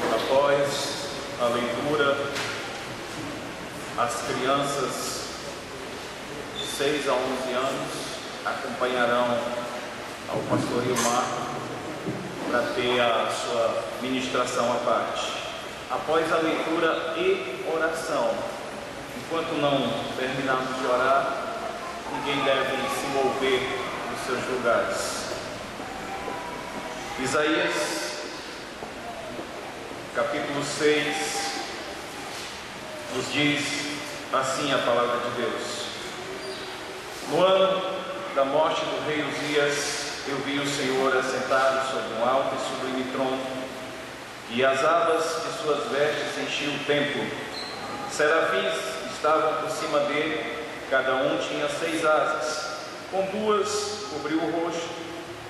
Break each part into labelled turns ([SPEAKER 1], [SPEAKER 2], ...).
[SPEAKER 1] Após a leitura, as crianças de 6 a 11 anos acompanharão ao pastor Ilmar para ter a sua ministração à parte. Após a leitura e oração, enquanto não terminarmos de orar, ninguém deve se mover dos seus lugares. Isaías capítulo 6 nos diz assim a palavra de Deus: no ano da morte do rei Uzias, eu vi o Senhor assentado sobre um alto e sublime trono, e as abas de suas vestes enchiam o templo. Serafins estavam por cima dele, cada um tinha 6 asas, com 2 cobriu o rosto,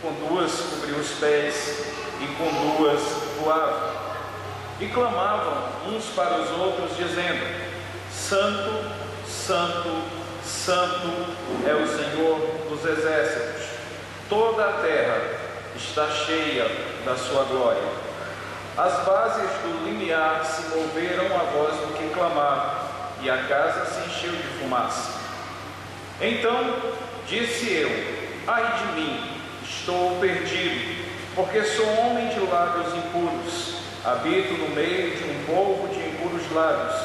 [SPEAKER 1] com 2 cobriu os pés, e com 2 voavam. E clamavam uns para os outros, dizendo: Santo, Santo, Santo é o Senhor dos exércitos. Toda a terra está cheia da sua glória. As bases do limiar se moveram à voz do que clamava, e a casa se encheu de fumaça. Então disse eu: ai de mim, estou perdido, porque sou homem de lábios impuros. Habito no meio de um povo de impuros lábios,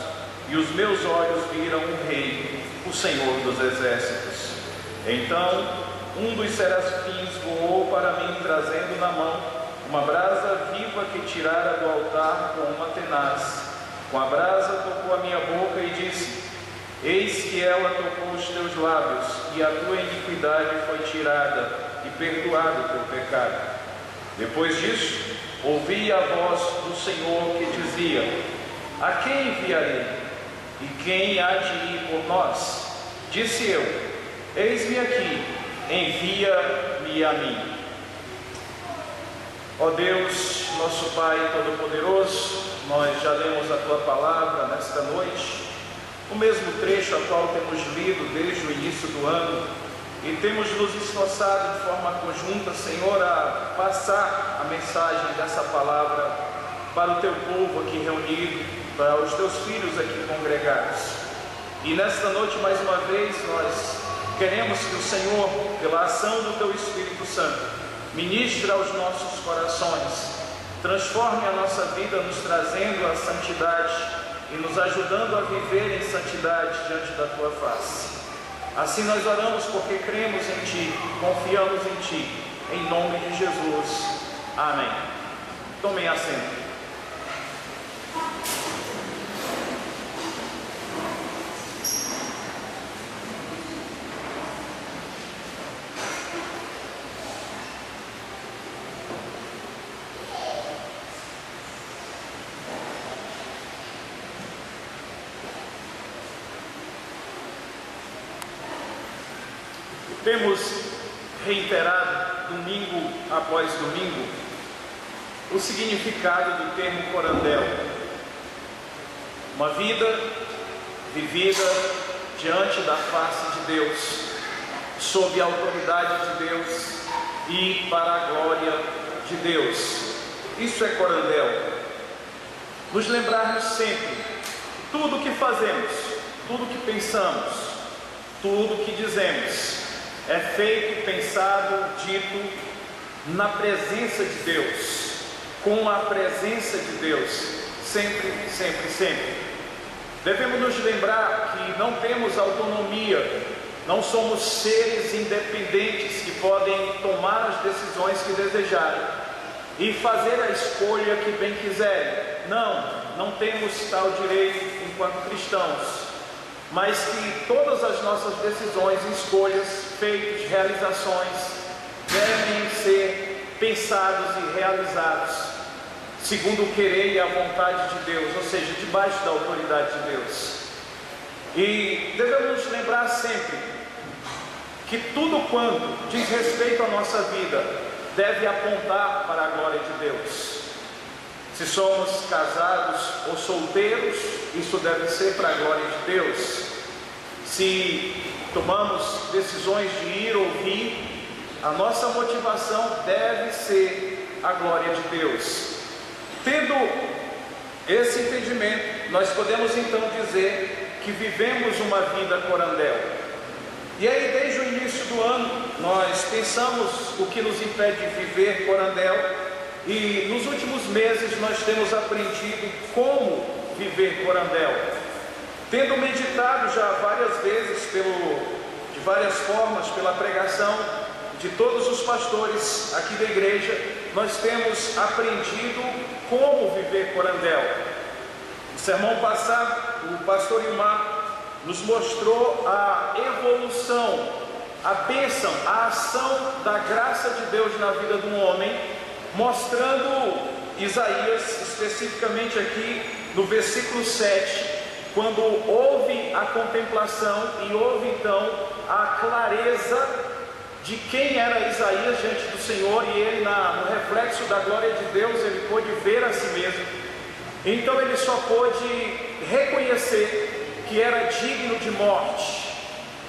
[SPEAKER 1] e os meus olhos viram o Rei, o Senhor dos exércitos. Então um dos serafins voou para mim, trazendo na mão uma brasa viva que tirara do altar com uma tenaz. Com a brasa tocou a minha boca e disse: eis que ela tocou os teus lábios, e a tua iniquidade foi tirada, e perdoado o teu pecado. Depois disso, ouvi a voz do Senhor que dizia: a quem enviarei? E quem há de ir por nós? Disse eu: eis-me aqui, envia-me a mim. Ó Deus, nosso Pai Todo-Poderoso, nós já lemos a Tua Palavra nesta noite, o mesmo trecho a qual temos lido desde o início do ano, e temos nos esforçado de forma conjunta, Senhor, a passar a mensagem dessa palavra para o Teu povo aqui reunido, para os Teus filhos aqui congregados. E nesta noite, mais uma vez, nós queremos que o Senhor, pela ação do Teu Espírito Santo, ministre aos nossos corações, transforme a nossa vida, nos trazendo a santidade e nos ajudando a viver em santidade diante da Tua face. Assim nós oramos porque cremos em Ti, confiamos em Ti, em nome de Jesus. Amém. Tomem assento. Temos reiterado, domingo após domingo, o significado do termo corandel. Uma vida vivida diante da face de Deus, sob a autoridade de Deus e para a glória de Deus. Isso é corandel. Nos lembrarmos sempre, tudo o que fazemos, tudo o que pensamos, tudo o que dizemos, é feito, pensado, dito na presença de Deus, com a presença de Deus, sempre, sempre, sempre. Devemos nos lembrar que não temos autonomia, não somos seres independentes que podem tomar as decisões que desejarem e fazer a escolha que bem quiserem. Não temos tal direito enquanto cristãos. Mas que todas as nossas decisões, escolhas, feitos, realizações devem ser pensados e realizados segundo o querer e a vontade de Deus, ou seja, debaixo da autoridade de Deus. E devemos lembrar sempre que tudo quanto diz respeito à nossa vida deve apontar para a glória de Deus. Se somos casados ou solteiros, isso deve ser para a glória de Deus. Se tomamos decisões de ir ou vir, a nossa motivação deve ser a glória de Deus. Tendo esse entendimento, nós podemos então dizer que vivemos uma vida corandel. E aí, desde o início do ano, nós pensamos o que nos impede de viver corandel. E nos últimos meses nós temos aprendido como viver corandel. Tendo meditado já várias vezes, de várias formas, pela pregação de todos os pastores aqui da igreja, nós temos aprendido como viver corandel. No sermão passado, o pastor Ilmar nos mostrou a evolução, a bênção, a ação da graça de Deus na vida de um homem, mostrando Isaías, especificamente aqui no versículo 7, quando houve a contemplação e houve então a clareza de quem era Isaías diante do Senhor, e ele no reflexo da glória de Deus, ele pôde ver a si mesmo. Então ele só pôde reconhecer que era digno de morte,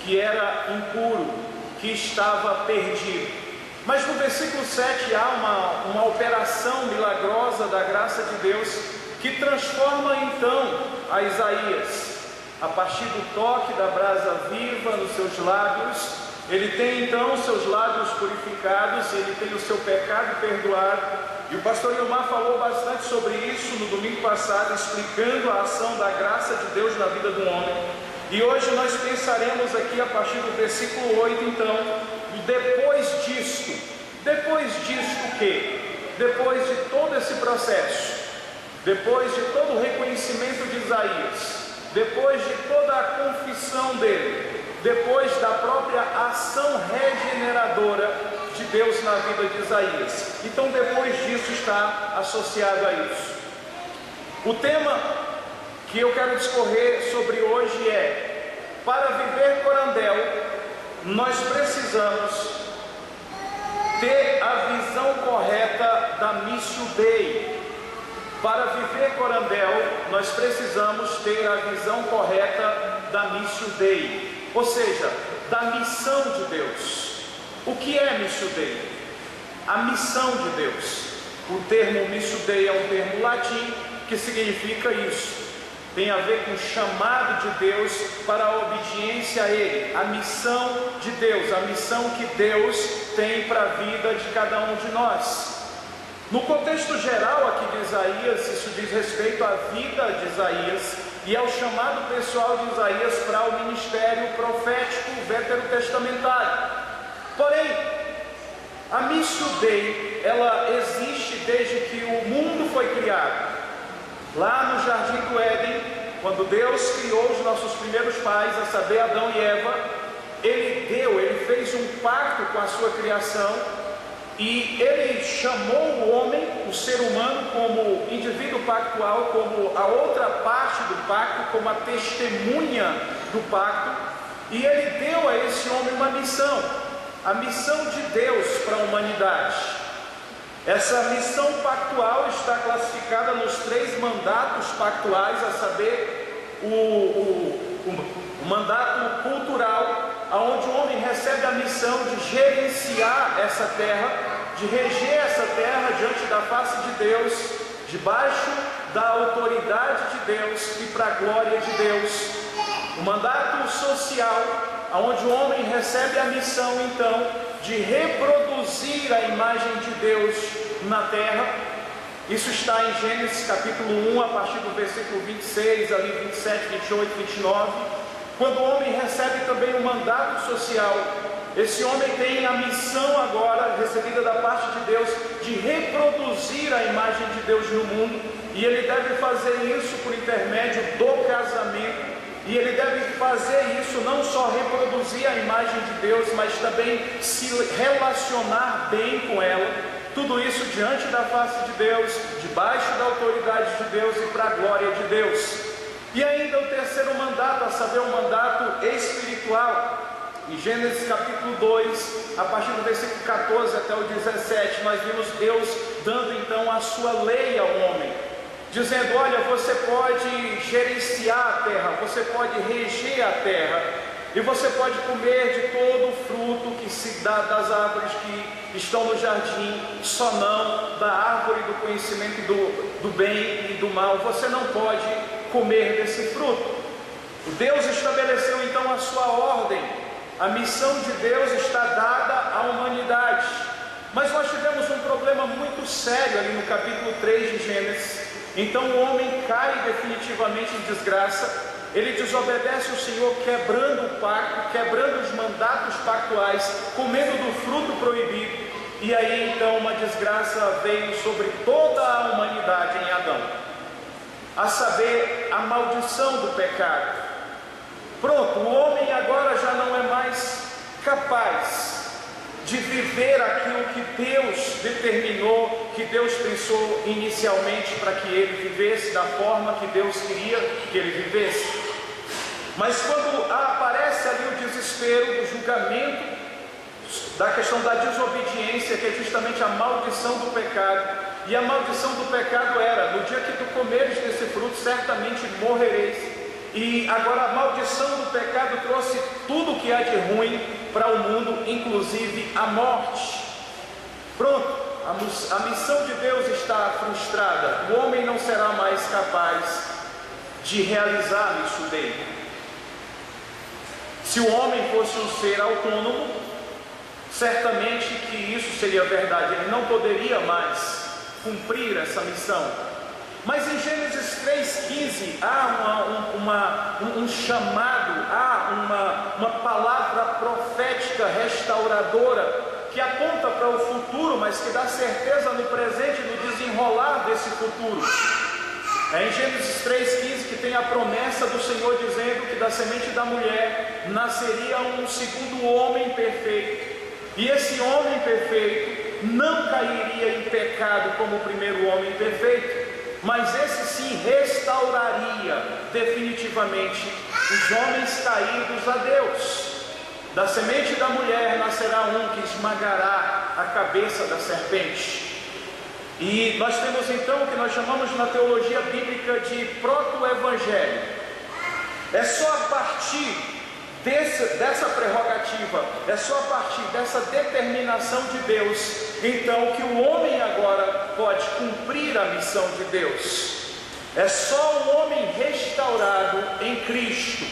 [SPEAKER 1] que era impuro, que estava perdido. Mas no versículo 7 há uma operação milagrosa da graça de Deus que transforma então a Isaías. A partir do toque da brasa viva nos seus lábios, ele tem então seus lábios purificados, ele tem o seu pecado perdoado. E o pastor Ilmar falou bastante sobre isso no domingo passado, explicando a ação da graça de Deus na vida do homem. E hoje nós pensaremos aqui a partir do versículo 8 então, depois disto o quê? Depois de todo esse processo, depois de todo o reconhecimento de Isaías, depois de toda a confissão dele, depois da própria ação regeneradora de Deus na vida de Isaías, então depois disso está associado a isso. O tema que eu quero discorrer sobre hoje é: para viver corandel, nós precisamos ter a visão correta da Missio Dei. Para viver corandel, nós precisamos ter a visão correta da Missio Dei, ou seja, da missão de Deus. O que é Missio Dei? A missão de Deus. O termo Missio Dei é um termo latim que significa isso. Tem a ver com o chamado de Deus para a obediência a Ele, a missão de Deus, a missão que Deus tem para a vida de cada um de nós. No contexto geral aqui de Isaías, isso diz respeito à vida de Isaías e ao chamado pessoal de Isaías para o ministério profético veterotestamentário. Porém, a Missio Dei, ela existe desde que o mundo foi criado. Lá no Jardim do Éden, quando Deus criou os nossos primeiros pais, a saber, Adão e Eva, ele fez um pacto com a sua criação e ele chamou o homem, o ser humano, como indivíduo pactual, como a outra parte do pacto, como a testemunha do pacto, e ele deu a esse homem uma missão, a missão de Deus para a humanidade. Essa missão pactual está classificada nos 3 mandatos pactuais, a saber, o mandato cultural, onde o homem recebe a missão de gerenciar essa terra, de reger essa terra diante da face de Deus, debaixo da autoridade de Deus e para a glória de Deus. O mandato social, onde o homem recebe a missão então de reproduzir a imagem de Deus na terra. Isso está em Gênesis capítulo 1, a partir do versículo 26, ali 27, 28, 29. Quando o homem recebe também o mandato social, esse homem tem a missão agora, recebida da parte de Deus, de reproduzir a imagem de Deus no mundo, e ele deve fazer isso por intermédio do casamento. E ele deve fazer isso, não só reproduzir a imagem de Deus, mas também se relacionar bem com ela. tudo isso diante da face de Deus, debaixo da autoridade de Deus e para a glória de Deus. E ainda o terceiro mandato, a saber, o mandato espiritual. Em Gênesis capítulo 2, a partir do versículo 14 até o 17, nós vimos Deus dando então a sua lei ao homem, dizendo: olha, você pode gerenciar a terra, você pode reger a terra, e você pode comer de todo o fruto que se dá das árvores que estão no jardim, só não da árvore do conhecimento do bem e do mal. Você não pode comer desse fruto. Deus estabeleceu então a sua ordem. A missão de Deus está dada à humanidade. Mas nós tivemos um problema muito sério ali no capítulo 3 de Gênesis. Então o homem cai definitivamente em desgraça. Ele desobedece o Senhor, quebrando o pacto, quebrando os mandatos pactuais, comendo do fruto proibido. E aí então uma desgraça veio sobre toda a humanidade em Adão, a saber, a maldição do pecado. Pronto, o homem agora já não é mais capaz de viver aquilo que Deus determinou, que Deus pensou inicialmente para que ele vivesse da forma que Deus queria que ele vivesse. Mas quando aparece ali o desespero do julgamento, da questão da desobediência, que é justamente a maldição do pecado, e a maldição do pecado era: no dia que tu comeres desse fruto, certamente morrereis. E agora a maldição do pecado trouxe tudo que há de ruim para o mundo, inclusive a morte. Pronto, a missão de Deus está frustrada. O homem não será mais capaz de realizar isso dele. Se o homem fosse um ser autônomo, certamente que isso seria verdade. Ele não poderia mais cumprir essa missão. Mas em Gênesis 3,15 há um chamado, há uma palavra profética restauradora que aponta para o futuro, mas que dá certeza no presente, no desenrolar desse futuro. É em Gênesis 3,15 que tem a promessa do Senhor dizendo que da semente da mulher nasceria um segundo homem perfeito. E esse homem perfeito não cairia em pecado como o primeiro homem perfeito, mas esse sim restauraria definitivamente os homens caídos a Deus. Da semente da mulher nascerá um que esmagará a cabeça da serpente. E nós temos então o que nós chamamos na teologia bíblica de proto-evangelho. É só a partir dessa prerrogativa, é só a partir dessa determinação de Deus, então, que o homem agora pode cumprir a missão de Deus. É só o homem restaurado em Cristo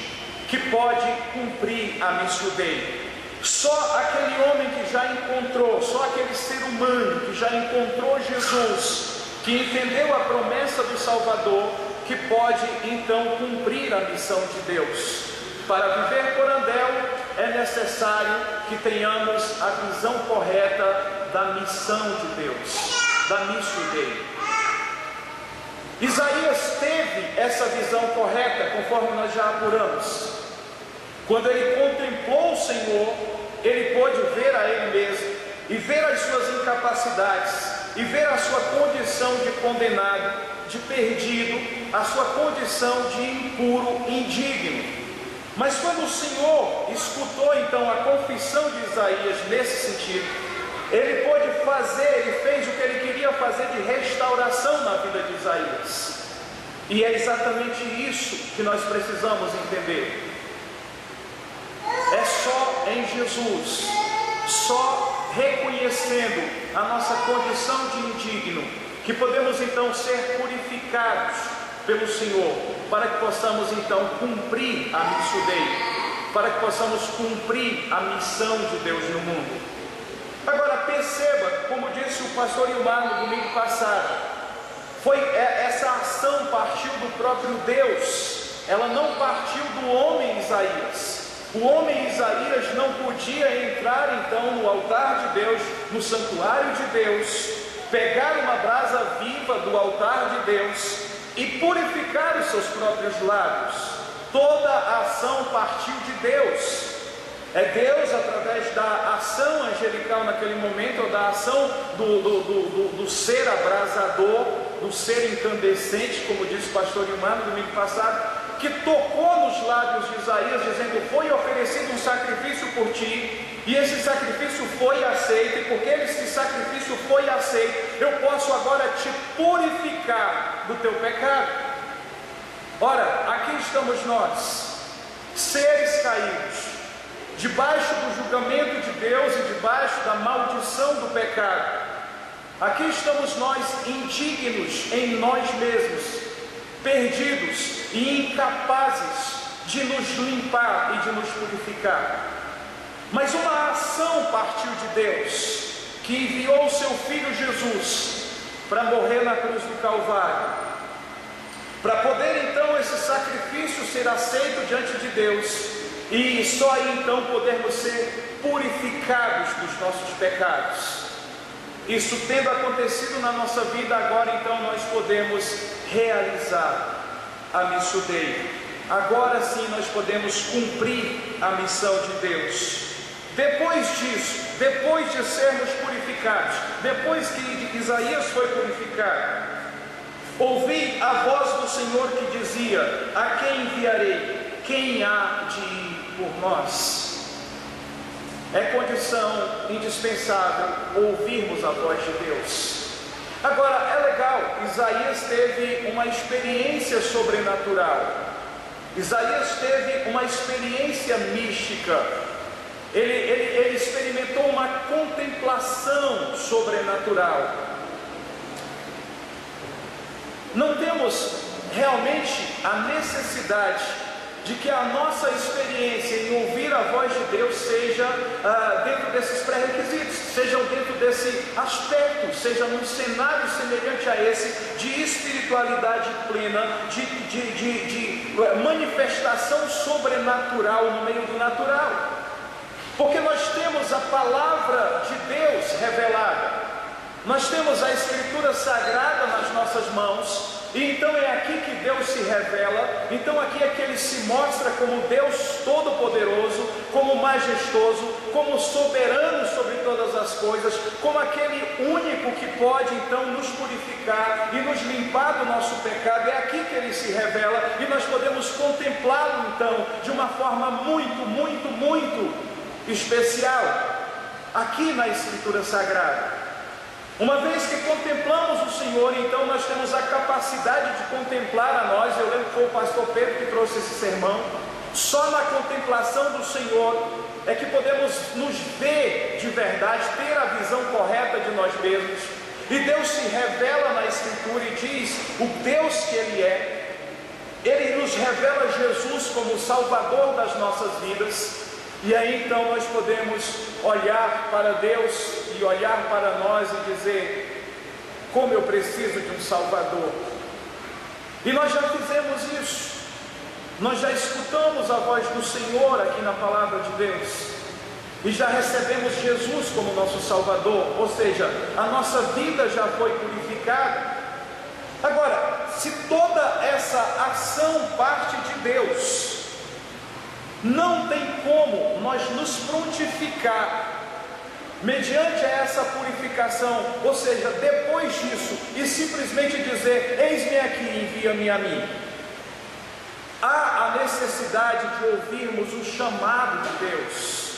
[SPEAKER 1] que pode cumprir a missão dele. Só aquele homem que já encontrou, só aquele ser humano que já encontrou Jesus, que entendeu a promessa do Salvador, que pode então cumprir a missão de Deus. Para viver por Andel é necessário que tenhamos a visão correta da missão de Deus, da missão dele. Isaías teve essa visão correta, conforme nós já apuramos. Quando ele contemplou o Senhor, ele pôde ver a ele mesmo, e ver as suas incapacidades, e ver a sua condição de condenado, de perdido, a sua condição de impuro, indigno. Mas quando o Senhor escutou então a confissão de Isaías nesse sentido, ele pôde fazer, ele fez o que ele queria fazer de restauração na vida de Isaías. E é exatamente isso que nós precisamos entender. É só em Jesus, só reconhecendo a nossa condição de indigno, que podemos então ser purificados pelo Senhor, para que possamos então cumprir a missão dele, para que possamos cumprir a missão de Deus no mundo. Agora perceba, como disse o pastor Ilmar no domingo passado, essa ação partiu do próprio Deus, ela não partiu do homem Isaías. O homem Isaías não podia entrar então no altar de Deus, no santuário de Deus, pegar uma brasa viva do altar de Deus e purificar os seus próprios lábios. Toda a ação partiu de Deus. É Deus através da ação angelical naquele momento, ou da ação do ser abrasador, do ser incandescente, como disse o pastor Ilmar no domingo passado, que tocou nos lábios de Isaías, dizendo: foi oferecido um sacrifício por ti, e esse sacrifício foi aceito, e porque esse sacrifício foi aceito, eu posso agora te purificar do teu pecado. Ora, aqui estamos nós, seres caídos, debaixo do julgamento de Deus e debaixo da maldição do pecado. Aqui estamos nós, indignos em nós mesmos, perdidos e incapazes de nos limpar e de nos purificar. Mas uma ação partiu de Deus, que enviou o seu Filho Jesus para morrer na cruz do Calvário, para poder então esse sacrifício ser aceito diante de Deus, e só aí então podermos ser purificados dos nossos pecados. Isso tendo acontecido na nossa vida, agora então nós podemos realizar a missão dele. Agora sim nós podemos cumprir a missão de Deus. Depois disso, depois de sermos purificados, depois que Isaías foi purificado, ouvi a voz do Senhor que dizia: a quem enviarei? Quem há de ir por nós? É condição indispensável ouvirmos a voz de Deus. Agora, é legal, Isaías teve uma experiência sobrenatural. Isaías teve uma experiência mística. Ele experimentou uma contemplação sobrenatural. Não temos realmente a necessidade de que a nossa experiência em ouvir a voz de Deus seja dentro desses pré-requisitos, seja dentro desse aspecto, seja num cenário semelhante a esse, de espiritualidade plena, de manifestação sobrenatural no meio do natural. Porque nós temos a palavra de Deus revelada, nós temos a Escritura Sagrada nas nossas mãos, e então é aqui que Deus se revela. Então aqui é que Ele se mostra como Deus Todo-Poderoso, como majestoso, como soberano sobre todas as coisas, como aquele único que pode então nos purificar e nos limpar do nosso pecado. É aqui que Ele se revela, e nós podemos contemplá-lo então de uma forma muito especial, aqui na Escritura Sagrada. Uma vez que contemplamos o Senhor, então nós temos a capacidade de contemplar a nós. Eu lembro que foi o pastor Pedro que trouxe esse sermão. Só na contemplação do Senhor é que podemos nos ver de verdade, ter a visão correta de nós mesmos. E Deus se revela na Escritura e diz o Deus que Ele é. Ele nos revela Jesus como o Salvador das nossas vidas. E aí então nós podemos olhar para Deus e olhar para nós e dizer: como eu preciso de um Salvador. E nós já fizemos isso, nós já escutamos a voz do Senhor aqui na palavra de Deus, e já recebemos Jesus como nosso Salvador, ou seja, a nossa vida já foi purificada. Agora, se toda essa ação parte de Deus, não tem como nós nos prontificar mediante essa purificação, ou seja, depois disso, e simplesmente dizer: eis-me aqui, envia-me a mim. Há a necessidade de ouvirmos o chamado de Deus.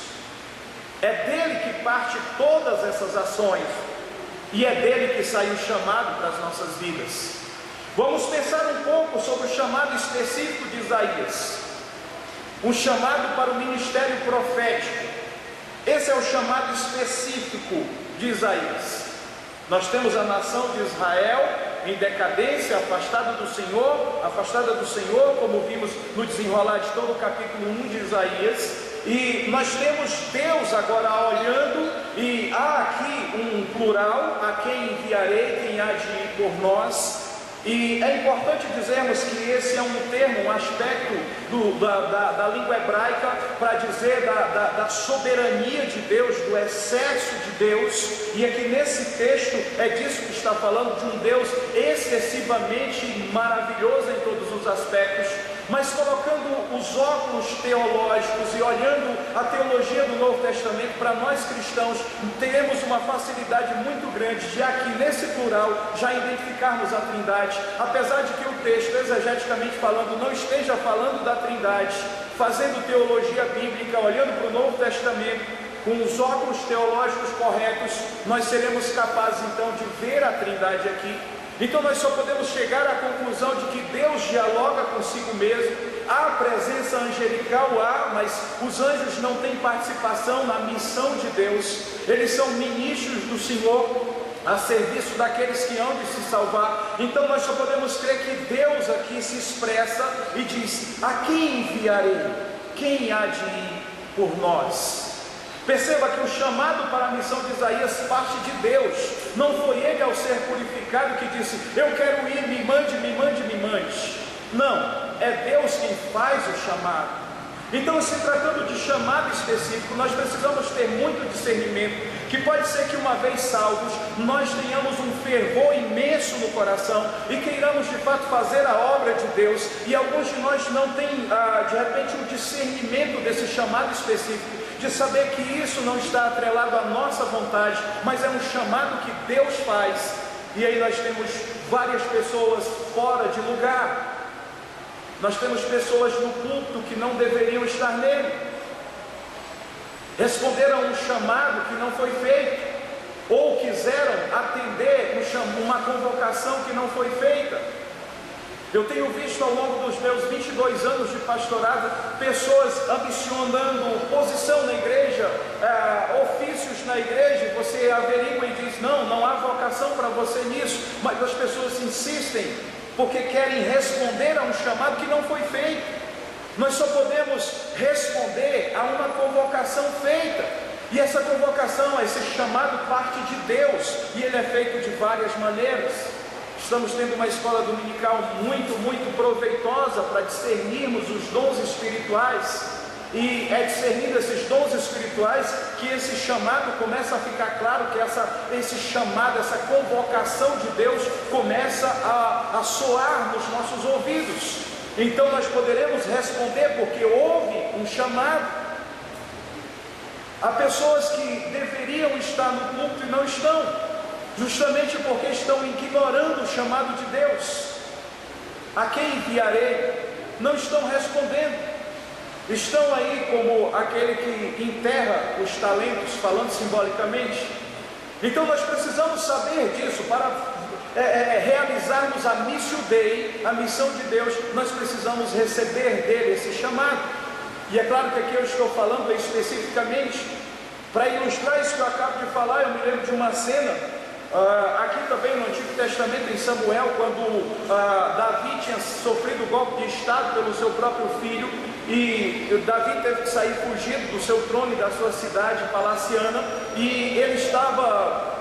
[SPEAKER 1] É dele que parte todas essas ações, e é dele que sai o chamado para as nossas vidas. Vamos pensar um pouco sobre o chamado específico de Isaías. Um chamado para o ministério profético. Esse é o chamado específico de Isaías. Nós temos a nação de Israel em decadência, afastada do Senhor, como vimos no desenrolar de todo o capítulo 1 de Isaías. E nós temos Deus agora olhando, e há aqui um plural: a quem enviarei, quem há de ir por nós. E é importante dizermos que esse é um termo, um aspecto da língua hebraica para dizer da soberania de Deus, do excesso de Deus. E aqui nesse texto é disso que está falando, de um Deus excessivamente maravilhoso em todos os aspectos. mas colocando os óculos teológicos e olhando a teologia do Novo Testamento, para nós cristãos, teremos uma facilidade muito grande de aqui nesse plural já identificarmos a Trindade, apesar de que o texto, exegeticamente falando, não esteja falando da Trindade, fazendo teologia bíblica, olhando para o Novo Testamento, com os óculos teológicos corretos, nós seremos capazes então de ver a Trindade aqui. Então nós só podemos chegar à conclusão de que Deus dialoga consigo mesmo. Há presença angelical, mas os anjos não têm participação na missão de Deus. Eles são ministros do Senhor a serviço daqueles que hão de se salvar. Então nós só podemos crer que Deus aqui se expressa e diz: a quem enviarei? Quem há de ir por nós? Perceba que o chamado para a missão de Isaías parte de Deus. Não foi ele, ao ser purificado, que disse: eu quero ir, me mande, me mande, me mande. Não, é Deus quem faz o chamado. Então, se tratando de chamado específico, nós precisamos ter muito discernimento, que pode ser que uma vez salvos, nós tenhamos um fervor imenso no coração e queiramos de fato fazer a obra de Deus, e alguns de nós não têm de repente um discernimento desse chamado específico, de saber que isso não está atrelado à nossa vontade, mas é um chamado que Deus faz. E aí nós temos várias pessoas fora de lugar. Nós temos pessoas no culto que não deveriam estar nele, responderam a um chamado que não foi feito, ou quiseram atender uma convocação que não foi feita. Eu tenho visto ao longo dos meus 22 anos de pastorado, pessoas ambicionando posição na igreja, ofícios na igreja, e você averigua e diz: não há vocação para você nisso, mas as pessoas insistem, porque querem responder a um chamado que não foi feito. Nós só podemos responder a uma convocação feita, e essa convocação, esse chamado parte de Deus, e ele é feito de várias maneiras. Estamos tendo uma escola dominical muito proveitosa para discernirmos os dons espirituais, e é discernindo esses dons espirituais que esse chamado começa a ficar claro, que esse chamado, essa convocação de Deus começa a soar nos nossos ouvidos. Então nós poderemos responder porque houve um chamado. Há pessoas que deveriam estar no culto e não estão, justamente porque estão ignorando o chamado de Deus. A quem enviarei? Não estão respondendo. Estão aí como aquele que enterra os talentos, falando simbolicamente. Então nós precisamos saber disso. Para realizarmos a Missio Dei, a missão de Deus, nós precisamos receber dele esse chamado. E é claro que aqui eu estou falando especificamente para ilustrar isso que eu acabo de falar. Eu me lembro de uma cena aqui também no Antigo Testamento, em Samuel, quando Davi tinha sofrido golpe de estado pelo seu próprio filho, e Davi teve que sair fugido do seu trono e da sua cidade palaciana, e ele estava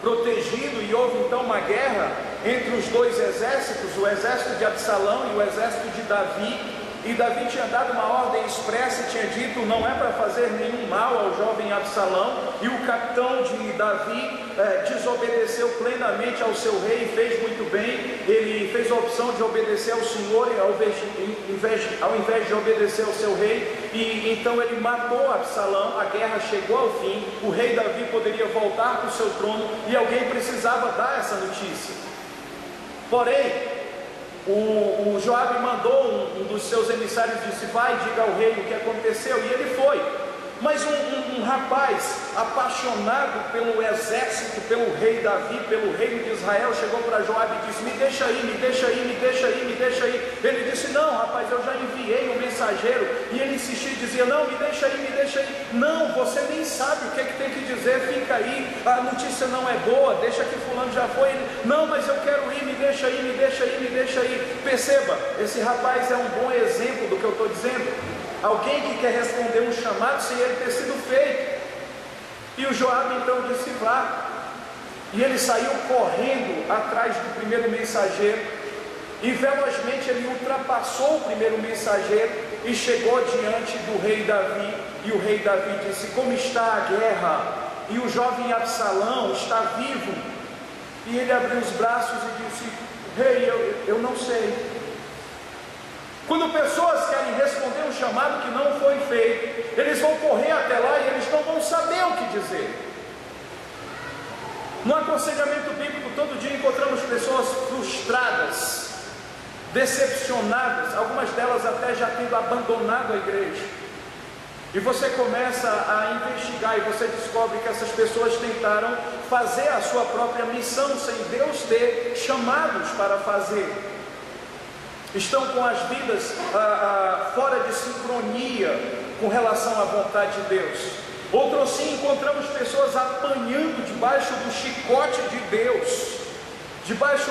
[SPEAKER 1] protegido, e houve então uma guerra entre os dois exércitos, o exército de Absalão e o exército de Davi. E Davi tinha dado uma ordem expressa e tinha dito: não é para fazer nenhum mal ao jovem Absalão. E o capitão de Davi desobedeceu plenamente ao seu rei, e fez muito bem. Ele fez a opção de obedecer ao Senhor ao invés de obedecer ao seu rei, e então ele matou Absalão. A guerra chegou ao fim, o rei Davi poderia voltar para o seu trono, e alguém precisava dar essa notícia. Porém, o Joabe mandou um dos seus emissários, disse: vai, diga ao rei o que aconteceu, e ele foi. Mas um rapaz apaixonado pelo exército, pelo rei Davi, pelo reino de Israel, chegou para Joabe e disse: me deixa aí, me deixa aí, me deixa aí, me deixa aí. Ele disse: não, rapaz, eu já enviei um mensageiro. E ele insistia e dizia: não, me deixa aí, me deixa aí. Não, você nem sabe o que é que tem que dizer, fica aí, a notícia não é boa, deixa que fulano já foi. Ele: não, mas eu quero ir, me deixa aí, me deixa aí, me deixa aí. Perceba, esse rapaz é um bom exemplo do que eu estou dizendo. Alguém que quer responder um chamado sem ele ter sido feito. E o Joabe então disse: vá. E ele saiu correndo atrás do primeiro mensageiro, e velozmente ele ultrapassou o primeiro mensageiro e chegou diante do rei Davi. E o rei Davi disse: como está a guerra? E o jovem Absalão está vivo? E ele abriu os braços e disse: rei, eu não sei. Quando pessoas responder um chamado que não foi feito. Eles vão correr até lá e eles não vão saber o que dizer. No aconselhamento bíblico, todo dia encontramos pessoas frustradas, decepcionadas, algumas delas até já tendo abandonado a igreja. E você começa a investigar e você descobre que essas pessoas tentaram fazer a sua própria missão sem Deus ter chamados para fazer. Estão com as vidas fora de sincronia com relação à vontade de Deus. Outro sim, encontramos pessoas apanhando debaixo do chicote de Deus, debaixo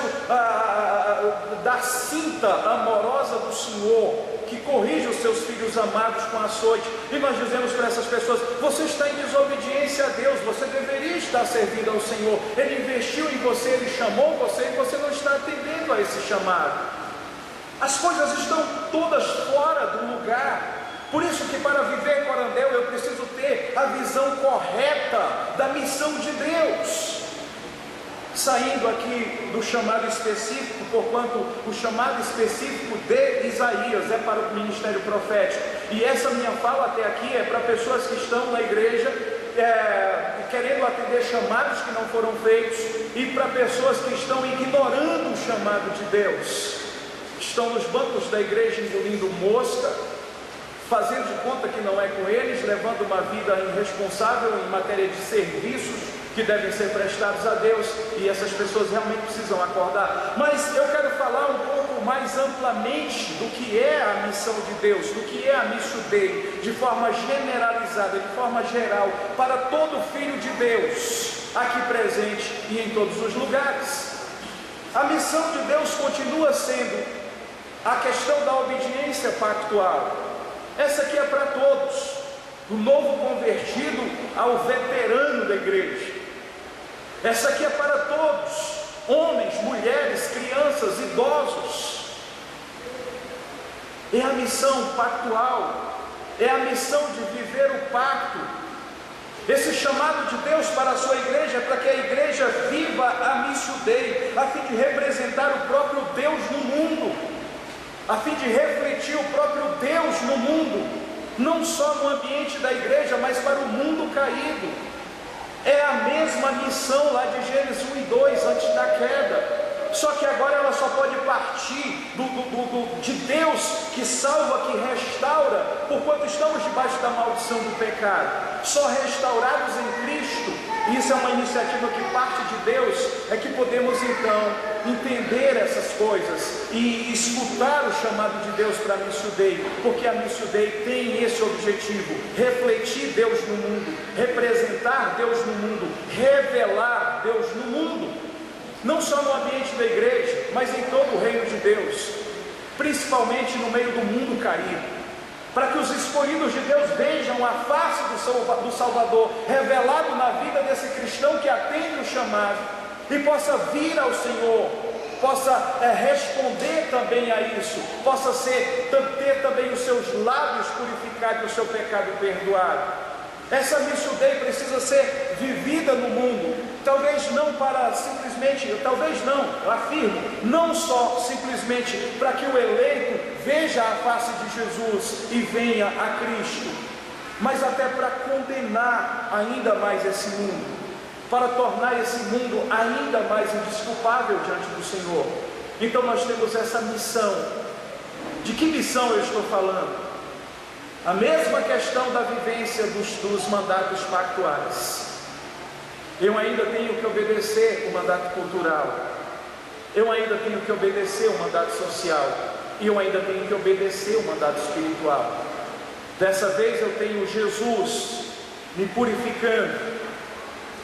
[SPEAKER 1] da cinta amorosa do Senhor, que corrige os seus filhos amados com açoite. E nós dizemos para essas pessoas: você está em desobediência a Deus, você deveria estar servindo ao Senhor. Ele investiu em você, Ele chamou você e você não está atendendo a esse chamado. As coisas estão todas fora do lugar. Por isso que para viver Corandel eu preciso ter a visão correta da missão de Deus. Saindo aqui do chamado específico, porquanto o chamado específico de Isaías é para o ministério profético, e essa minha fala até aqui é para pessoas que estão na igreja querendo atender chamados que não foram feitos, e para pessoas que estão ignorando o chamado de Deus, estão nos bancos da igreja engolindo mosca, fazendo de conta que não é com eles, levando uma vida irresponsável em matéria de serviços que devem ser prestados a Deus, e essas pessoas realmente precisam acordar. Mas eu quero falar um pouco mais amplamente do que é a missão de Deus, do que é a Missio Dei, de forma generalizada, de forma geral, para todo filho de Deus, aqui presente e em todos os lugares. A missão de Deus continua sendo a questão da obediência pactual. Essa aqui é para todos, do novo convertido ao veterano da igreja. Essa aqui é para todos, homens, mulheres, crianças, idosos. É a missão pactual, é a missão de viver o pacto. Esse chamado de Deus para a sua igreja é para que a igreja viva a Missio Dei, a fim de representar o próprio Deus no mundo, a fim de refletir o próprio Deus no mundo, não só no ambiente da igreja, mas para o mundo caído. É a mesma missão lá de Gênesis 1 e 2, antes da queda, só que agora ela só pode partir de Deus que salva, que restaura, porquanto estamos debaixo da maldição do pecado. Só restaurados em Cristo, isso é uma iniciativa que parte de Deus, é que podemos então entender essas coisas e escutar o chamado de Deus para a Missio Dei, porque a Missio Dei tem esse objetivo: refletir Deus no mundo, representar Deus no mundo, revelar Deus no mundo, não só no ambiente da igreja, mas em todo o reino de Deus, principalmente no meio do mundo caído, para que os escolhidos de Deus vejam a face do Salvador revelado na vida desse cristão que atende o chamado e possa vir ao Senhor, possa responder também a isso, possa ter também os seus lábios purificados e o seu pecado perdoado. Essa Missio Dei precisa ser vivida no mundo, talvez não para simplesmente, talvez não, eu afirmo, não só simplesmente para que o eleito veja a face de Jesus e venha a Cristo, mas até para condenar ainda mais esse mundo, para tornar esse mundo ainda mais indesculpável diante do Senhor. Então nós temos essa missão. De que missão eu estou falando? A mesma questão da vivência dos mandatos pactuais. Eu ainda tenho que obedecer o mandato cultural, eu ainda tenho que obedecer o mandato social, e eu ainda tenho que obedecer o mandato espiritual. Dessa vez eu tenho Jesus me purificando,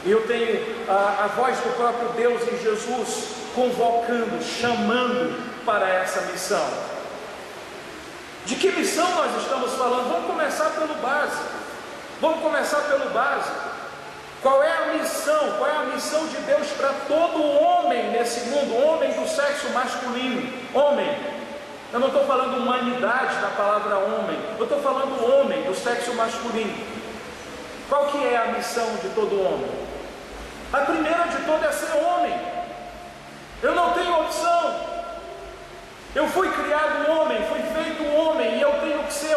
[SPEAKER 1] eu tenho a voz do próprio Deus em Jesus convocando, chamando para essa missão. De que missão nós estamos falando? Vamos começar pelo básico. Qual é a missão? Qual é a missão de Deus para todo homem nesse mundo? Homem do sexo masculino. Homem. Eu não estou falando humanidade da palavra homem. Eu estou falando homem do sexo masculino. Qual que é a missão de todo homem? A primeira de todas é ser homem. Eu não tenho opção. Eu fui criado homem, fui feito homem, e eu tenho que ser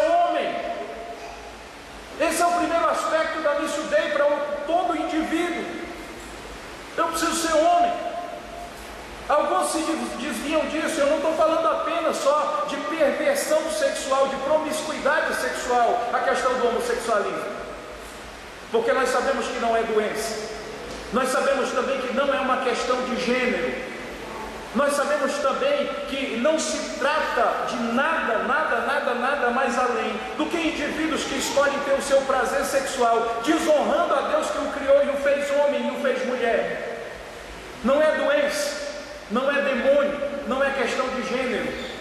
[SPEAKER 1] perversão sexual, de promiscuidade sexual, a questão do homossexualismo. Porque nós sabemos que não é doença. Nós sabemos também que não é uma questão de gênero. Nós sabemos também que não se trata de nada mais além do que indivíduos que escolhem ter o seu prazer sexual, desonrando a Deus que o criou e o fez homem e o fez mulher. Não é doença, não é demônio, não é questão de gênero.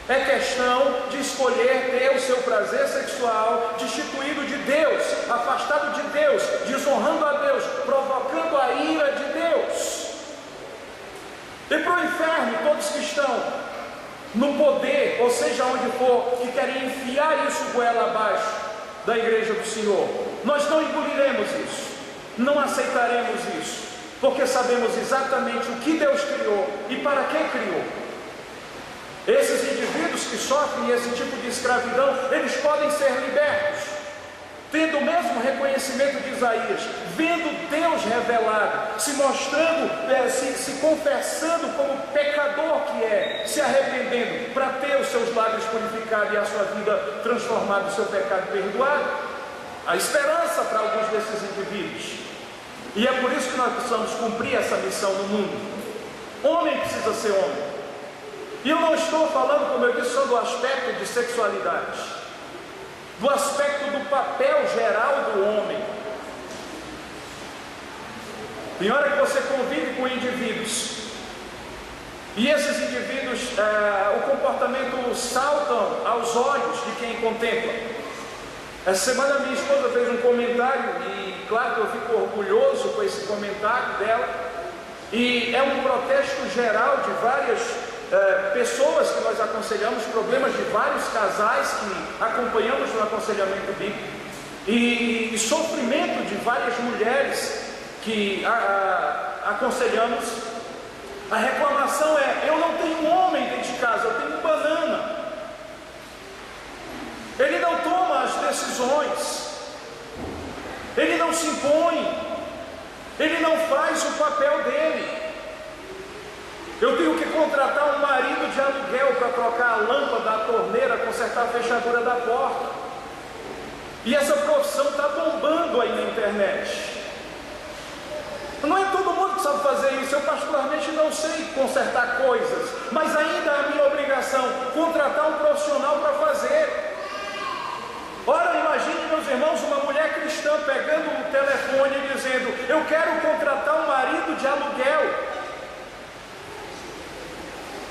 [SPEAKER 1] É questão de escolher ter o seu prazer sexual destituído de Deus, afastado de Deus, desonrando a Deus, provocando a ira de Deus. E para o inferno, todos que estão no poder, ou seja, onde for, que querem enfiar isso goela abaixo da igreja do Senhor, nós não engoliremos isso, não aceitaremos isso, porque sabemos exatamente o que Deus criou e para que criou. Esses indivíduos que sofrem esse tipo de escravidão, eles podem ser libertos, tendo o mesmo reconhecimento de Isaías, vendo Deus revelado, se mostrando, se confessando como pecador que é, se arrependendo, para ter os seus lábios purificados e a sua vida transformada, o seu pecado perdoado. A esperança para alguns desses indivíduos. E é por isso que nós precisamos cumprir essa missão no mundo. Homem precisa ser homem. E eu não estou falando, como eu disse, só do aspecto de sexualidade, do aspecto do papel geral do homem. Tem hora que você convive com indivíduos, e esses indivíduos, o comportamento saltam aos olhos de quem contempla. Essa semana minha esposa fez um comentário, e claro que eu fico orgulhoso com esse comentário dela, e é um protesto geral de várias pessoas que nós aconselhamos, problemas de vários casais que acompanhamos no aconselhamento bíblico, e sofrimento de várias mulheres que aconselhamos. A reclamação é: eu não tenho um homem dentro de casa, eu tenho um banana. Ele não toma as decisões, ele não se impõe, ele não faz o papel dele. Eu tenho que contratar um marido de aluguel para trocar a lâmpada da torneira, consertar a fechadura da porta. E essa profissão está bombando aí na internet. Não é todo mundo que sabe fazer isso. Eu particularmente não sei consertar coisas, mas ainda é a minha obrigação contratar um profissional para fazer. Ora, imagine, meus irmãos, uma mulher cristã pegando o telefone e dizendo: eu quero contratar um marido de aluguel.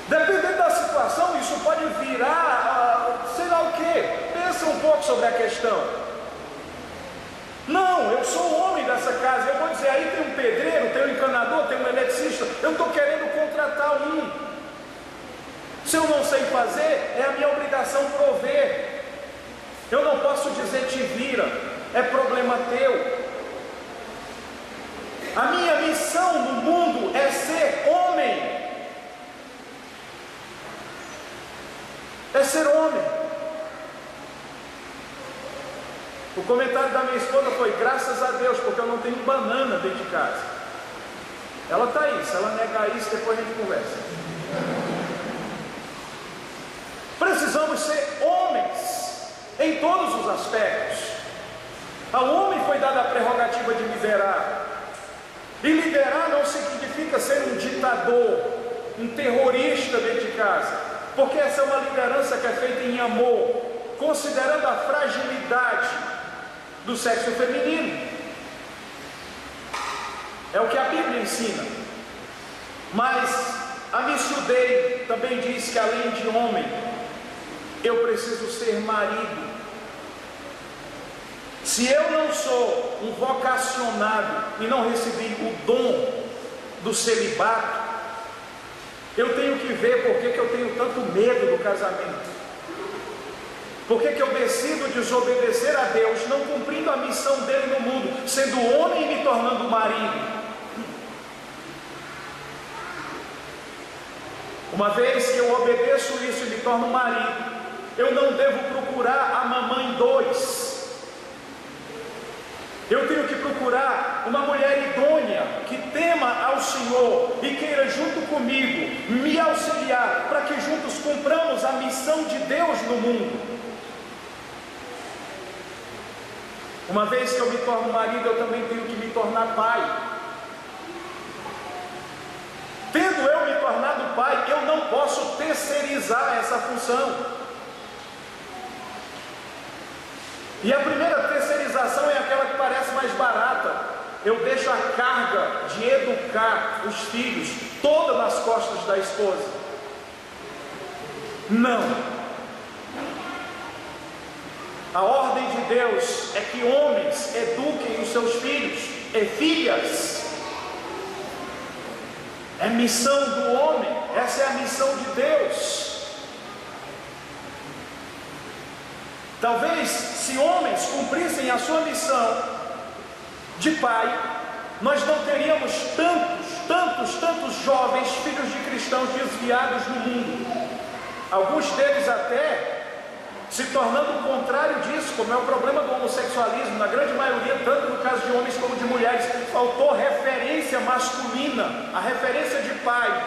[SPEAKER 1] Dependendo da situação, isso pode virar, sei lá o que. Pensa um pouco sobre a questão. Não, eu sou o homem dessa casa. Eu vou dizer: aí tem um pedreiro, tem um encanador, tem um eletricista. Eu estou querendo contratar um. Se eu não sei fazer, é a minha obrigação prover. Eu não posso dizer: te vira, é problema teu. A minha missão no mundo é ser homem. É ser homem. O comentário da minha esposa foi: graças a Deus, porque eu não tenho banana dentro de casa. Ela está aí, se ela negar isso, depois a gente conversa. Precisamos ser homens em todos os aspectos. Ao homem foi dada a prerrogativa de liderar. E liderar não significa ser um ditador, um terrorista dentro de casa. Porque essa é uma liderança que é feita em amor, considerando a fragilidade do sexo feminino. É o que a Bíblia ensina. Mas a Missio Dei também diz que, além de homem, eu preciso ser marido. Se eu não sou um vocacionado e não recebi o dom do celibato, eu tenho que ver por que eu tenho tanto medo do casamento. Por que eu decido desobedecer a Deus, não cumprindo a missão dele no mundo, sendo homem e me tornando marido. Uma vez que eu obedeço isso e me torno marido, eu não devo procurar a mamãe 2. Eu tenho que procurar uma mulher idônea, que tema ao Senhor e queira junto comigo me auxiliar, para que juntos cumpramos a missão de Deus no mundo. Uma vez que eu me torno marido, eu também tenho que me tornar pai. Tendo eu me tornado pai, eu não posso terceirizar essa função. E a primeira terceirização é aquela que parece mais barata. Eu deixo a carga de educar os filhos toda nas costas da esposa. Não. A ordem de Deus é que homens eduquem os seus filhos e filhas. É missão do homem, essa é a missão de Deus. Talvez, se homens cumprissem a sua missão de pai, nós não teríamos tantos jovens filhos de cristãos desviados no mundo. Alguns deles até se tornando o contrário disso, como é o problema do homossexualismo, na grande maioria, tanto no caso de homens como de mulheres. Faltou referência masculina, a referência de pai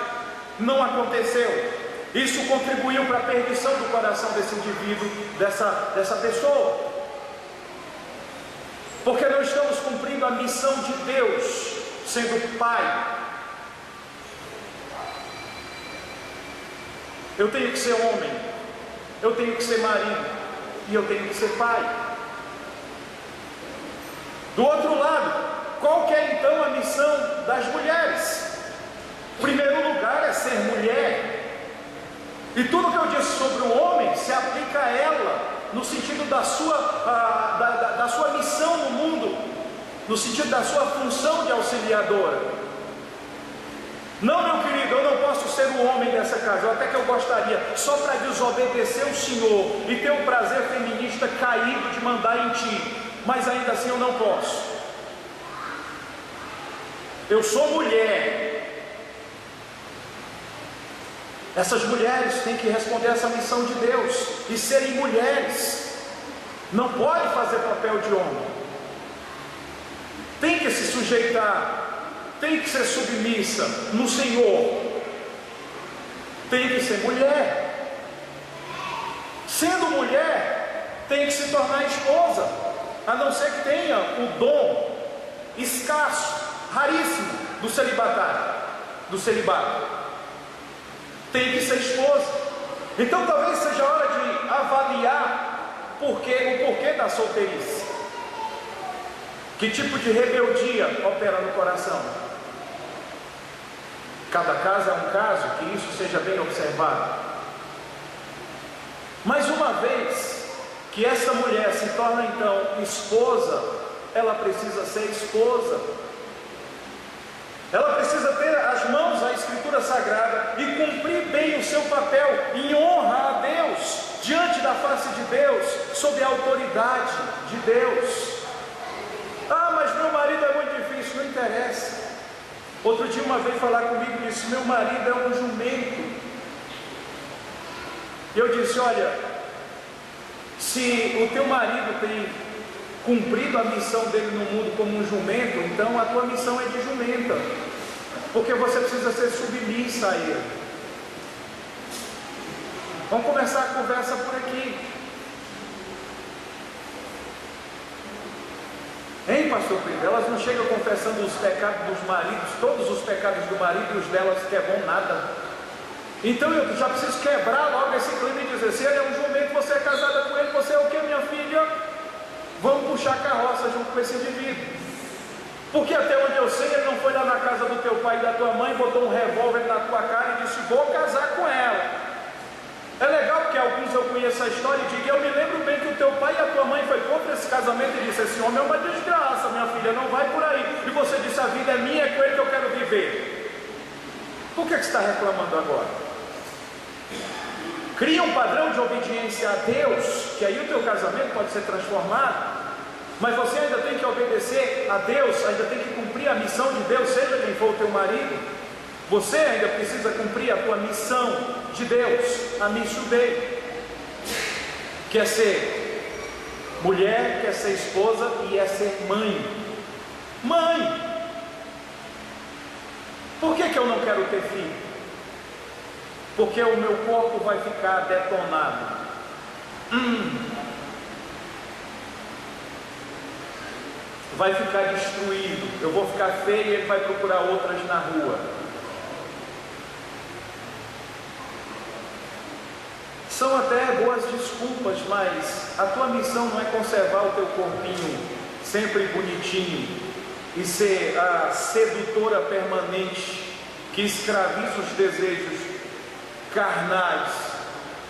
[SPEAKER 1] não aconteceu. Isso contribuiu para a perdição do coração desse indivíduo, dessa pessoa, porque não estamos cumprindo a missão de Deus, sendo pai. Eu tenho que ser homem, eu tenho que ser marido, e eu tenho que ser pai. Do outro lado, qual que é então a missão das mulheres? Em primeiro lugar é ser mulher. E tudo que eu disse sobre o homem se aplica a ela, no sentido da sua missão no mundo, no sentido da sua função de auxiliadora. Não, meu querido, eu não posso ser o homem dessa casa, até que eu gostaria, só para desobedecer o Senhor e ter o prazer feminista caído de mandar em ti, mas ainda assim eu não posso. Eu sou mulher. Essas mulheres têm que responder a essa missão de Deus e serem mulheres. Não pode fazer papel de homem. Tem que se sujeitar, tem que ser submissa no Senhor. Tem que ser mulher. Sendo mulher, tem que se tornar esposa, a não ser que tenha o dom escasso, raríssimo do celibato. Tem que ser esposa. Então talvez seja a hora de avaliar o porquê da solteirice. Que tipo de rebeldia opera no coração? Cada caso é um caso, que isso seja bem observado. Mas uma vez que essa mulher se torna então esposa, ela precisa ser esposa. Ela precisa ter as mãos à Escritura Sagrada e cumprir bem o seu papel em honra a Deus, diante da face de Deus, sob a autoridade de Deus. Ah, mas meu marido é muito difícil, não interessa. Outro dia uma veio falar comigo e disse: meu marido é um jumento. E eu disse: olha, se o teu marido tem cumprido a missão dele no mundo como um jumento, então a tua missão é de jumenta, porque você precisa ser submissa a ele. Vamos começar a conversa por aqui. Hein, pastor Pedro? Elas não chegam confessando os pecados dos maridos, todos os pecados do marido, e os delas que é bom nada. Então eu já preciso quebrar logo esse clima e dizer: se ele é um jumento, você é casada com ele, você é o que, minha filha? Vamos puxar a carroça junto com esse indivíduo. Porque até onde eu sei, ele não foi lá na casa do teu pai e da tua mãe, botou um revólver na tua cara e disse: vou casar com ela. É legal porque alguns eu conheço a história e digo: eu me lembro bem que o teu pai e a tua mãe foi contra esse casamento e disse: esse homem é uma desgraça, minha filha, não vai por aí. E você disse: a vida é minha, é com ele que eu quero viver. Por que você está reclamando agora? Cria um padrão de obediência a Deus, que aí o teu casamento pode ser transformado. Mas você ainda tem que obedecer a Deus, ainda tem que cumprir a missão de Deus, seja quem for o teu marido. Você ainda precisa cumprir a tua missão de Deus, a missão dele, que é ser Mulher quer ser esposa e é ser mãe. Mãe! Por que eu não quero ter filho? Porque o meu corpo vai ficar detonado. Vai ficar destruído. Eu vou ficar feio e ele vai procurar outras na rua. São até boas desculpas, mas a tua missão não é conservar o teu corpinho sempre bonitinho e ser a sedutora permanente que escraviza os desejos carnais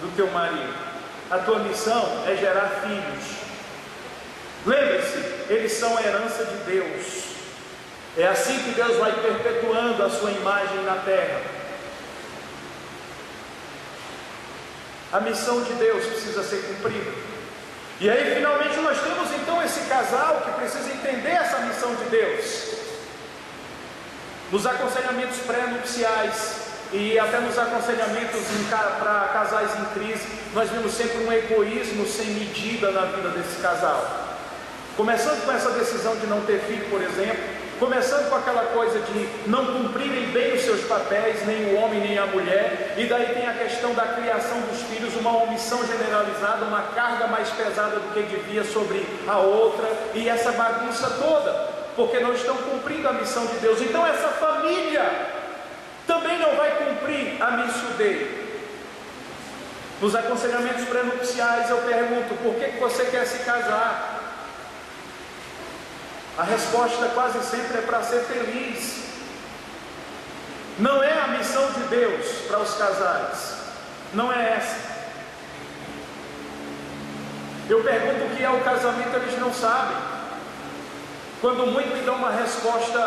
[SPEAKER 1] do teu marido. A tua missão é gerar filhos. Lembre-se, eles são a herança de Deus. É assim que Deus vai perpetuando a sua imagem na terra. A missão de Deus precisa ser cumprida. E aí finalmente nós temos então esse casal que precisa entender essa missão de Deus. Nos aconselhamentos pré-nupciais e até nos aconselhamentos para casais em crise, nós vimos sempre um egoísmo sem medida na vida desse casal. Começando com essa decisão de não ter filho, por exemplo, começando com aquela coisa de não cumprirem bem os seus papéis, nem o homem nem a mulher, e daí tem a questão da criação dos filhos, uma omissão generalizada, uma carga mais pesada do que devia sobre a outra, e essa bagunça toda, porque não estão cumprindo a missão de Deus. Então essa família também não vai cumprir a missão dele. Nos aconselhamentos pré-nupciais eu pergunto: por que você quer se casar? A resposta quase sempre é para ser feliz. Não é a missão de Deus para os casais. Não é essa. Eu pergunto o que é o casamento, eles não sabem. Quando muito me dão uma resposta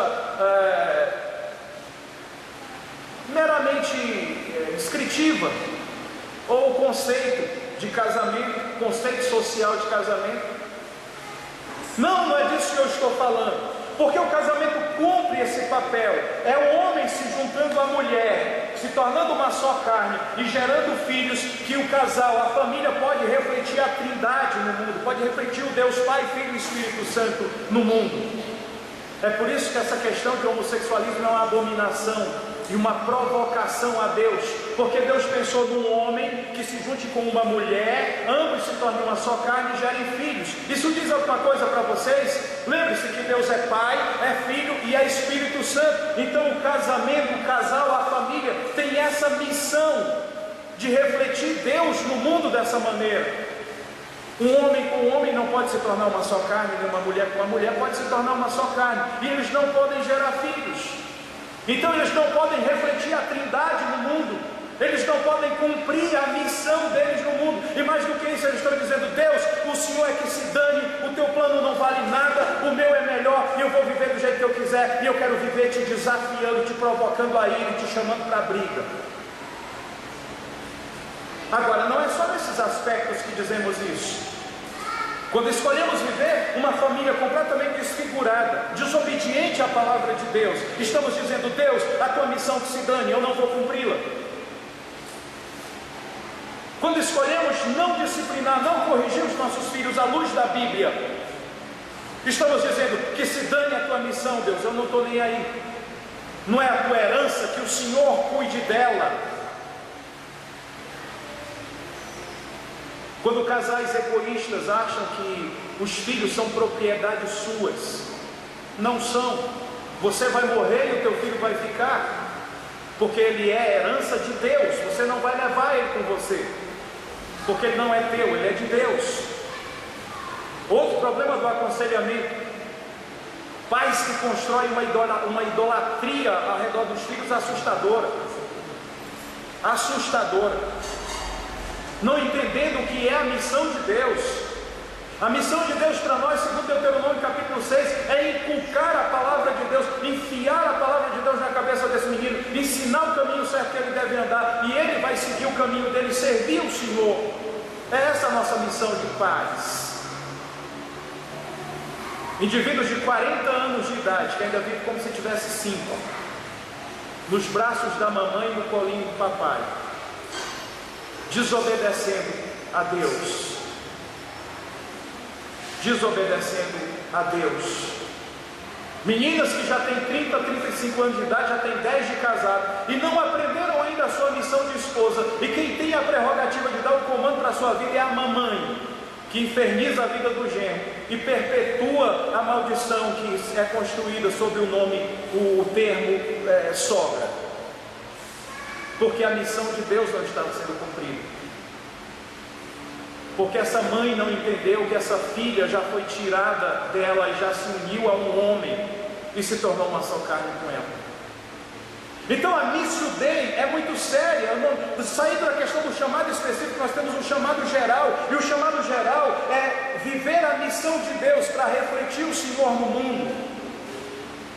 [SPEAKER 1] meramente descritiva, ou o conceito de casamento, conceito social de casamento. Não é disso que eu estou falando, porque o casamento cumpre esse papel. É o homem se juntando à mulher, se tornando uma só carne e gerando filhos, que o casal, a família pode refletir a Trindade no mundo, pode refletir o Deus Pai, Filho e Espírito Santo no mundo. É por isso que essa questão de homossexualismo é uma abominação e uma provocação a Deus, porque Deus pensou num homem que se junte com uma mulher, ambos se tornem uma só carne e gerem filhos. Isso diz alguma coisa para vocês? Lembre-se que Deus é Pai, é Filho e é Espírito Santo. Então o casamento, o casal, a família tem essa missão de refletir Deus no mundo dessa maneira. Um homem com um homem não pode se tornar uma só carne, nem uma mulher com uma mulher pode se tornar uma só carne, e eles não podem gerar filhos. Então eles não podem refletir a Trindade no mundo, eles não podem cumprir a missão deles no mundo. E mais do que isso, eles estão dizendo: Deus, o Senhor é que se dane, o teu plano não vale nada, o meu é melhor, e eu vou viver do jeito que eu quiser, e eu quero viver te desafiando, te provocando a ira, te chamando para a briga. Agora, não é só nesses aspectos que dizemos isso. Quando escolhemos viver uma família completamente desfigurada, desobediente à palavra de Deus, estamos dizendo: Deus, a tua missão que se dane, eu não vou cumpri-la. Quando escolhemos não disciplinar, não corrigir os nossos filhos à luz da Bíblia, estamos dizendo: que se dane a tua missão, Deus, eu não estou nem aí. Não é a tua herança, que o Senhor cuide dela. Quando casais egoístas acham que os filhos são propriedades suas, não são. Você vai morrer e o teu filho vai ficar, porque ele é herança de Deus. Você não vai levar ele com você, porque ele não é teu, ele é de Deus. Outro problema do aconselhamento: pais que constroem uma idolatria ao redor dos filhos assustadora. Não entendendo o que é a missão de Deus. A missão de Deus para nós, segundo Deuteronômio capítulo 6, é inculcar a palavra de Deus, enfiar a palavra de Deus na cabeça desse menino, ensinar o caminho certo que ele deve andar, e ele vai seguir o caminho dele, servir o Senhor. É essa a nossa missão de pais. Indivíduos de 40 anos de idade, que ainda vivem como se tivesse 5, nos braços da mamãe e no colinho do papai, desobedecendo a Deus. desobedecendo a Deus. Meninas que já têm 30, 35 anos de idade, já têm 10 de casado e não aprenderam ainda a sua missão de esposa, e quem tem a prerrogativa de dar o comando para a sua vida é a mamãe, que inferniza a vida do genro e perpetua a maldição que é construída sob o nome, o termo sogra, porque a missão de Deus não estava sendo cumprida, porque essa mãe não entendeu que essa filha já foi tirada dela e já se uniu a um homem e se tornou uma só carne com ela. Então a Missio Dei é muito séria. Saindo da questão do chamado específico, nós temos um chamado geral, e o chamado geral é viver a missão de Deus para refletir o Senhor no mundo.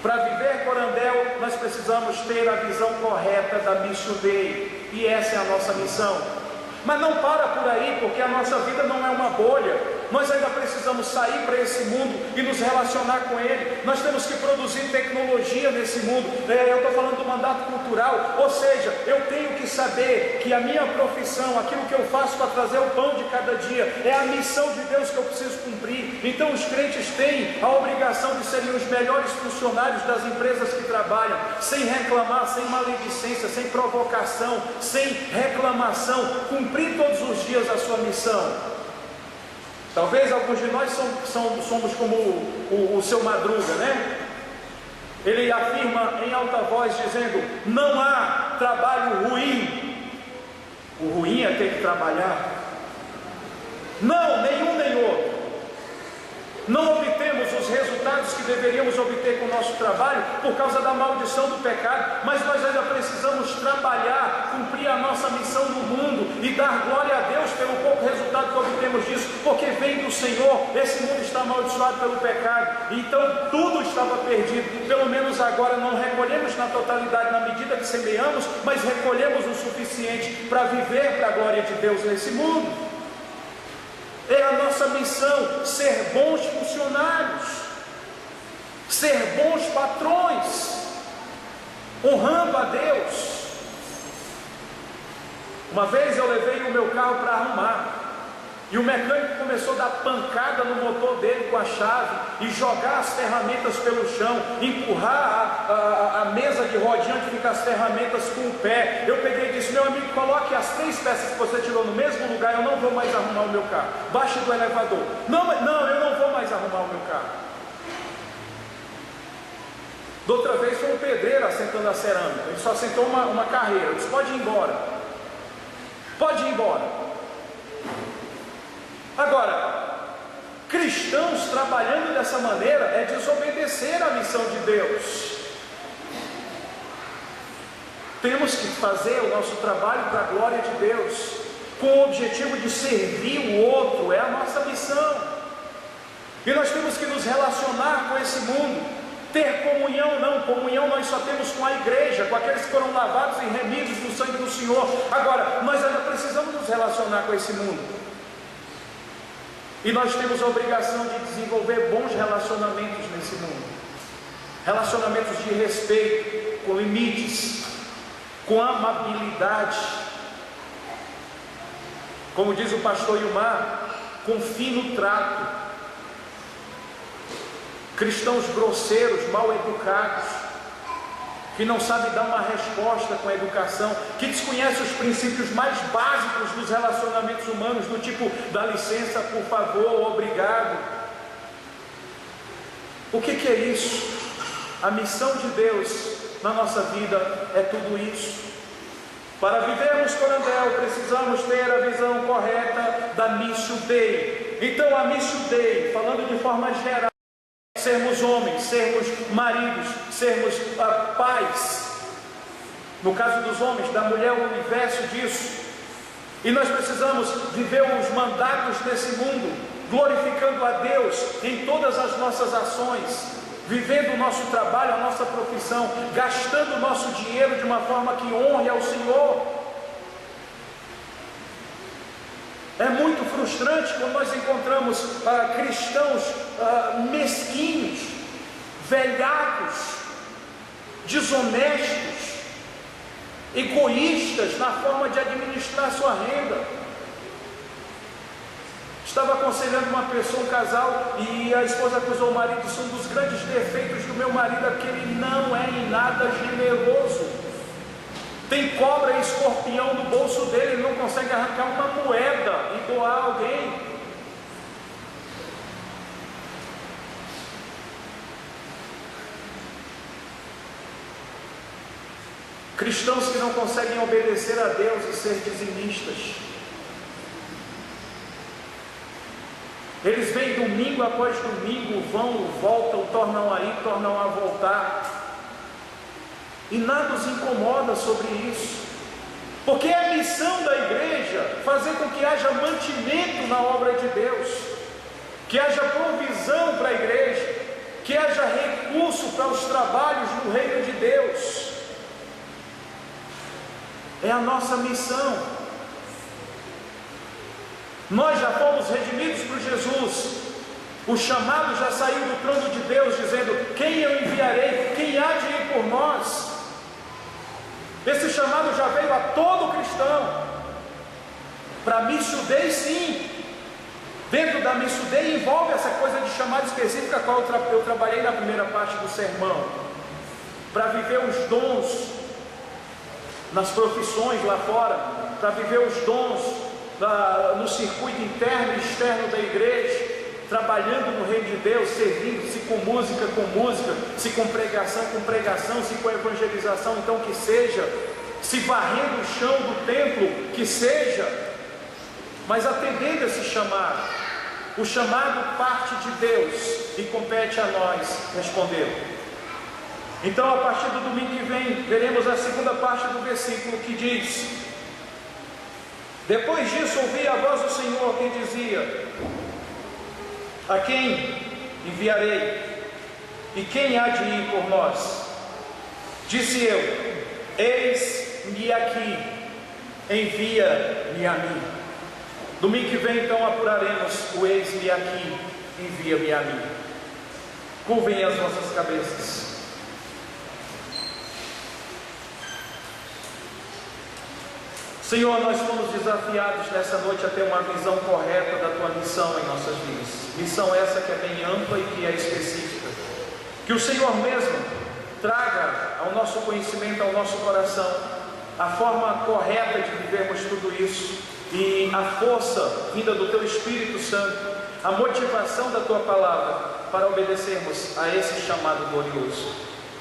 [SPEAKER 1] Para viver Corandel, nós precisamos ter a visão correta da Missio Dei, e essa é a nossa missão. Mas não para por aí, porque a nossa vida não é uma bolha. Nós ainda precisamos sair para esse mundo e nos relacionar com ele. Nós temos que produzir tecnologia nesse mundo. Eu estou falando do mandato cultural, ou seja, eu tenho que saber que a minha profissão, aquilo que eu faço para trazer o pão de cada dia, é a missão de Deus que eu preciso cumprir. Então os crentes têm a obrigação de serem os melhores funcionários das empresas que trabalham, sem reclamar, sem maledicência, sem provocação, sem reclamação, cumprir todos os dias a sua missão. Talvez alguns de nós somos como o seu Madruga, né? Ele afirma em alta voz, dizendo: não há trabalho ruim. O ruim é ter que trabalhar. Não, nenhum nem outro. Não obtemos os resultados que deveríamos obter com o nosso trabalho por causa da maldição do pecado, mas nós ainda precisamos trabalhar, cumprir a nossa missão no mundo e dar glória a Deus pelo pouco resultado que obtemos disso, porque vem do Senhor. Esse mundo está amaldiçoado pelo pecado, então tudo estava perdido. Pelo menos agora não recolhemos na totalidade, na medida que semeamos, mas recolhemos o suficiente para viver para a glória de Deus nesse mundo. É a nossa missão ser bons funcionários, ser bons patrões, honrando a Deus. Uma vez eu levei o meu carro para arrumar, e o mecânico começou a dar pancada no motor dele com a chave, e jogar as ferramentas pelo chão, empurrar a mesa de rodinha onde ficam as ferramentas com o pé. Eu peguei e disse: meu amigo, coloque as 3 peças que você tirou no mesmo lugar, eu não vou mais arrumar o meu carro. Baixe do elevador. Não, eu não vou mais arrumar o meu carro. Da outra vez foi um pedreiro assentando a cerâmica, ele só assentou uma carreira. Eu disse: pode ir embora, pode ir embora. Agora, cristãos trabalhando dessa maneira é desobedecer à missão de Deus. Temos que fazer o nosso trabalho para a glória de Deus, com o objetivo de servir o outro, é a nossa missão. E nós temos que nos relacionar com esse mundo. Ter comunhão, não, comunhão nós só temos com a igreja, com aqueles que foram lavados e remidos no sangue do Senhor. Agora, nós ainda precisamos nos relacionar com esse mundo. E nós temos a obrigação de desenvolver bons relacionamentos nesse mundo. Relacionamentos de respeito, com limites, com amabilidade. Como diz o pastor Ilmar, com fino trato. Cristãos grosseiros, mal educados, que não sabem dar uma resposta com a educação, que desconhecem os princípios mais básicos dos relacionamentos humanos, do tipo: dá licença, por favor, obrigado. O que é isso? A missão de Deus na nossa vida é tudo isso. Para vivermos Corandel, precisamos ter a visão correta da Missio Dei. Então a Missio Dei, falando de forma geral, sermos homens, sermos maridos, sermos pais. No caso dos homens, da mulher, o inverso disso. E nós precisamos viver os mandatos desse mundo, glorificando a Deus em todas as nossas ações, vivendo o nosso trabalho, a nossa profissão, gastando o nosso dinheiro de uma forma que honre ao Senhor. É muito frustrante quando nós encontramos cristãos mesquinhos, velhacos, desonestos, egoístas na forma de administrar sua renda. Estava aconselhando uma pessoa, um casal, e a esposa acusou o marido. Isso é um dos grandes defeitos do meu marido, é que ele não é em nada generoso. Tem cobra e escorpião no bolso dele, ele não consegue arrancar uma moeda e doar a alguém. Cristãos que não conseguem obedecer a Deus e ser dizimistas. Eles vêm domingo após domingo, vão, voltam, tornam a ir, tornam a voltar, e nada os incomoda sobre isso, porque é a missão da igreja fazer com que haja mantimento na obra de Deus, que haja provisão para a igreja, que haja recurso para os trabalhos no reino de Deus. É a nossa missão. Nós já fomos redimidos por Jesus. O chamado já saiu do trono de Deus, dizendo: quem eu enviarei? Quem há de ir por nós? Esse chamado já veio a todo cristão. Para missudei, sim. Dentro da missudei envolve essa coisa de chamado específico, a qual eu trabalhei na primeira parte do sermão, para viver os dons nas profissões lá fora, para viver os dons no circuito interno e externo da igreja, trabalhando no reino de Deus, servindo, se com música, se com pregação, se com evangelização, então que seja, se varrendo o chão do templo, que seja, mas atendendo esse chamado. O chamado parte de Deus e compete a nós responder. Então, a partir do domingo que vem, veremos a segunda parte do versículo que diz: depois disso ouvi a voz do Senhor que dizia: a quem enviarei? E quem há de ir por nós? Disse eu: eis-me aqui, envia-me a mim. Domingo que vem então apuraremos o eis-me aqui, envia-me a mim. Curvem as nossas cabeças. Senhor, nós fomos desafiados nessa noite a ter uma visão correta da Tua missão em nossas vidas. Missão essa que é bem ampla e que é específica. Que o Senhor mesmo traga ao nosso conhecimento, ao nosso coração, a forma correta de vivermos tudo isso, e a força vinda do Teu Espírito Santo, a motivação da Tua palavra, para obedecermos a esse chamado glorioso.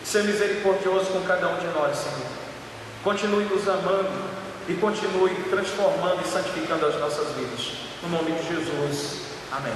[SPEAKER 1] Ser misericordioso com cada um de nós, Senhor. Continue nos amando e continue transformando e santificando as nossas vidas. No nome de Jesus. Amém.